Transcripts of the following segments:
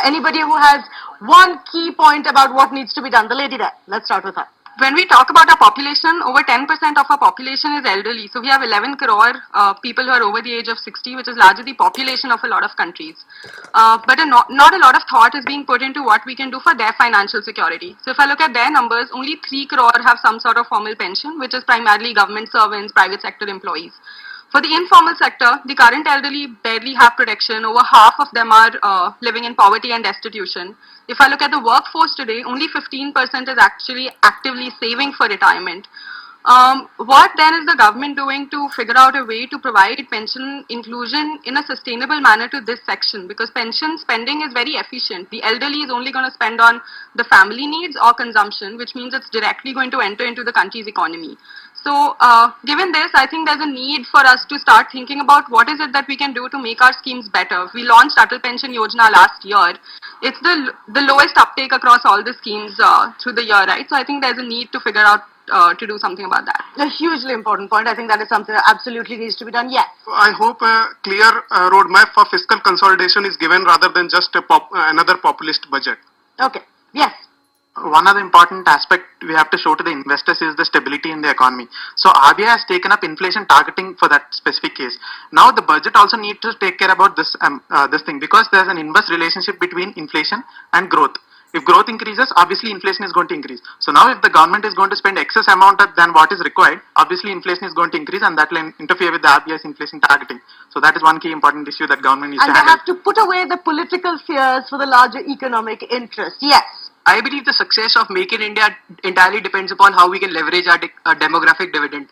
Anybody who has one key point about what needs to be done? The lady there. Let's start with her. When we talk about our population, over 10% of our population is elderly. So we have 11 crore people who are over the age of 60, which is largely the population of a lot of countries. But not a lot of thought is being put into what we can do for their financial security. So if I look at their numbers, only 3 crore have some sort of formal pension, which is primarily government servants, private sector employees. For the informal sector, the current elderly barely have protection. Over half of them are living in poverty and destitution. If I look at the workforce today, only 15% is actually actively saving for retirement. What then is the government doing to figure out a way to provide pension inclusion in a sustainable manner to this section? Because pension spending is very efficient. The elderly is only going to spend on the family needs or consumption, which means it's directly going to enter into the country's economy. So, given this, I think there's a need for us to start thinking about what is it that we can do to make our schemes better. We launched Atal Pension Yojana last year. It's the lowest uptake across all the schemes through the year, right? So I think there's a need to figure out to do something about that. A hugely important point. I think that is something that absolutely needs to be done. Yes. I hope a clear roadmap for fiscal consolidation is given rather than just another populist budget. Okay. Yes. One other important aspect we have to show to the investors is the stability in the economy. So RBI has taken up inflation targeting for that specific case. Now the budget also needs to take care about this thing, because there's an inverse relationship between inflation and growth. If growth increases, obviously inflation is going to increase. So now if the government is going to spend excess amount than what is required, obviously inflation is going to increase, and that will interfere with the RBI's inflation targeting. So that is one key important issue that government needs to handle. And they have to put away the political fears for the larger economic interest. Yes. I believe the success of Make in India entirely depends upon how we can leverage our demographic dividend.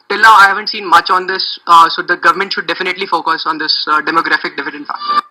Till now, I haven't seen much on this, so the government should definitely focus on this demographic dividend factor.